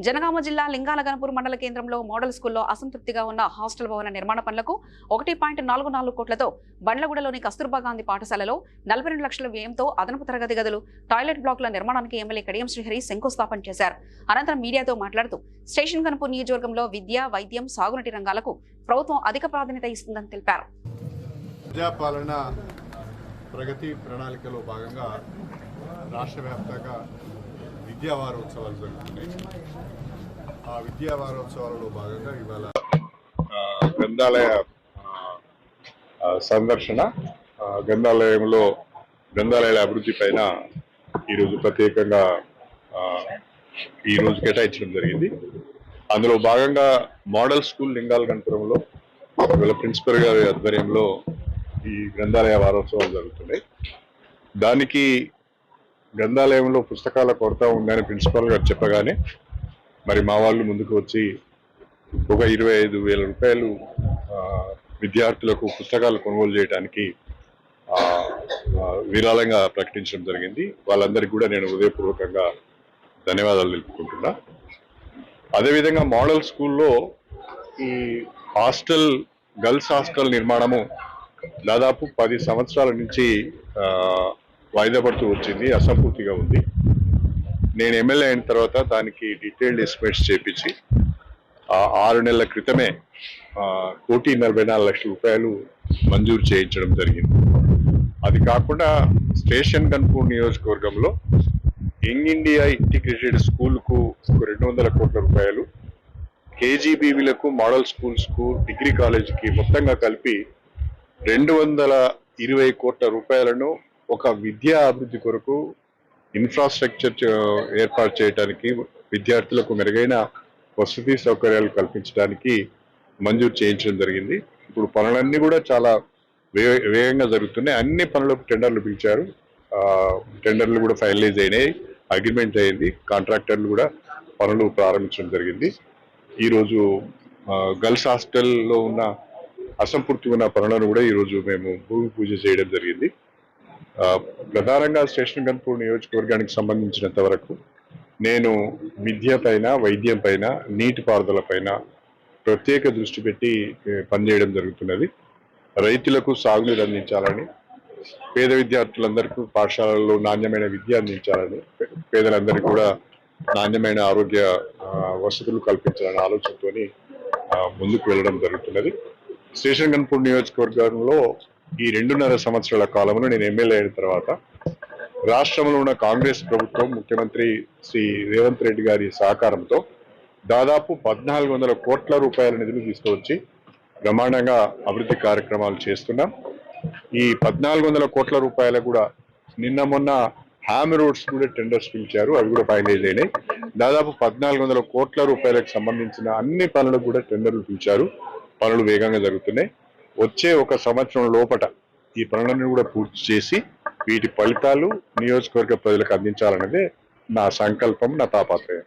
జనగామ జిల్లా లింగాలగనపూర్ మండల కేంద్రంలో మోడల్ స్కూల్లో అసంతృప్తిగా ఉన్న హాస్టల్ భవన నిర్మాణ పనులకు 1.44 కోట్లతో బండ్లగూడలోని కస్తూర్బా గాంధీ పాఠశాలలో 42 లక్షల వ్యయంతో అదనపు తరగతి గదులు, టాయిలెట్ బ్లాకుల నిర్మాణానికి ఎమ్మెల్యే కడియం శ్రీహరి శంకుస్థాపన చేశారు. అనంతరం మీడియాతో మాట్లాడుతూ స్టేషన్ గణపూర్ నియోజకవర్గంలో విద్య, వైద్యం, సాగునీటి రంగాలకు ప్రభుత్వం అధిక ప్రాధాన్యత ఇస్తుందని తెలిపారు. ప్రజాపాలన ప్రగతి ప్రణాళికలో భాగంగా రాష్ట్ర వ్యాప్తంగా విద్యా వారోత్సవాలు జరుగుతున్నాయి. ఆ విద్యా వారోత్సవాలలో భాగంగా ఇవాళ గ్రంథాలయ సందర్శన, గ్రంథాలయాల అభివృద్ధి పైన ఈరోజు ప్రత్యేకంగా ఈరోజు కేటాయించడం జరిగింది. అందులో భాగంగా మోడల్ స్కూల్ లింగాలగనపురంలో ఇవాళ ప్రిన్సిపల్ గారి ఆధ్వర్యంలో ఈ గ్రంథాలయ వారోత్సవాలు జరుగుతున్నాయి. దానికి గ్రంథాలయంలో పుస్తకాల కొరత ఉందని ప్రిన్సిపల్ గారు చెప్పగానే మరి మా వాళ్ళు ముందుకు వచ్చి ఒక 25,000 రూపాయలు విద్యార్థులకు పుస్తకాలు కొనుగోలు చేయడానికి విరాళంగా ప్రకటించడం జరిగింది. వాళ్ళందరికీ కూడా నేను హృదయపూర్వకంగా ధన్యవాదాలు తెలుపుకుంటున్నా. అదేవిధంగా మోడల్ స్కూల్లో ఈ గర్ల్స్ హాస్టల్ నిర్మాణము దాదాపు 10 సంవత్సరాల నుంచి వాయిదా పడుతూ వచ్చింది, అసంపూర్తిగా ఉంది. నేను ఎమ్మెల్యే అయిన తర్వాత దానికి డీటెయిల్డ్ ఎస్టిమేట్స్ చేపించి 6 నెలల క్రితమే 1,44 లక్షల రూపాయలు మంజూరు చేయించడం జరిగింది. అది కాకుండా స్టేషన్ గన్పూర్ నియోజకవర్గంలో యంగ్ ఇండియా ఇంటిగ్రేటెడ్ స్కూల్కు 200 కోట్ల రూపాయలు, కేజీబీవీలకు, మోడల్ స్కూల్స్కు, డిగ్రీ కాలేజీకి మొత్తంగా కలిపి 220 కోట్ల రూపాయలను ఒక విద్యా అభివృద్ధి కొరకు ఇన్ఫ్రాస్ట్రక్చర్ ఏర్పాటు చేయడానికి, విద్యార్థులకు మెరుగైన వసతి సౌకర్యాలు కల్పించడానికి మంజూరు చేయించడం జరిగింది. ఇప్పుడు పనులన్నీ కూడా చాలా వేగంగా జరుగుతున్నాయి. అన్ని పనులకు టెండర్లు పిలిచారు. టెండర్లు కూడా ఫైనలైజ్ అయినాయి, అగ్రిమెంట్ అయింది. కాంట్రాక్టర్లు కూడా పనులు ప్రారంభించడం జరిగింది. ఈరోజు గర్ల్స్ హాస్టల్లో ఉన్న అసంపూర్తి ఉన్న పనులను కూడా ఈరోజు మేము భూమి పూజ చేయడం జరిగింది. ప్రధానంగా స్టేషన్ గన్పూర్ నియోజకవర్గానికి సంబంధించినంత వరకు నేను విద్య పైన, వైద్యం పైన, నీటిపారుదల పైన ప్రత్యేక దృష్టి పెట్టి పనిచేయడం జరుగుతున్నది. రైతులకు సాగునీరు అందించాలని, పేద విద్యార్థులందరికీ పాఠశాలల్లో నాణ్యమైన విద్య అందించాలని, పేదలందరికీ కూడా నాణ్యమైన ఆరోగ్య వసతులు కల్పించాలనే ఆలోచనతో ముందుకు వెళ్ళడం జరుగుతున్నది. స్టేషన్ గన్పూర్ నియోజకవర్గంలో ఈ 2.5 సంవత్సరాల కాలంలో నేను ఎమ్మెల్యే అయిన తర్వాత రాష్ట్రంలో ఉన్న కాంగ్రెస్ ప్రభుత్వం, ముఖ్యమంత్రి శ్రీ రేవంత్ రెడ్డి గారి సహకారంతో దాదాపు 1,400 కోట్ల రూపాయల నిధులు తీసుకువచ్చి బ్రహ్మాండంగా అభివృద్ధి కార్యక్రమాలు చేస్తున్నాం. ఈ 1,400 కోట్ల రూపాయలు కూడా నిన్న మొన్న హ్యామ్ రోడ్స్ కూడా టెండర్స్ పిలిచారు, అవి కూడా ఫైనలైజ్ అయినాయి. దాదాపు 1,400 కోట్ల రూపాయలకు సంబంధించిన అన్ని పనులకు కూడా టెండర్లు పిలిచారు. పనులు వేగంగా జరుగుతున్నాయి. వచ్చే 1 సంవత్సరం లోపట ఈ పనులను కూడా పూర్తి చేసి వీటి ఫలితాలు నియోజకవర్గ ప్రజలకు అందించాలన్నదే నా సంకల్పం, నా తాపత్రయం.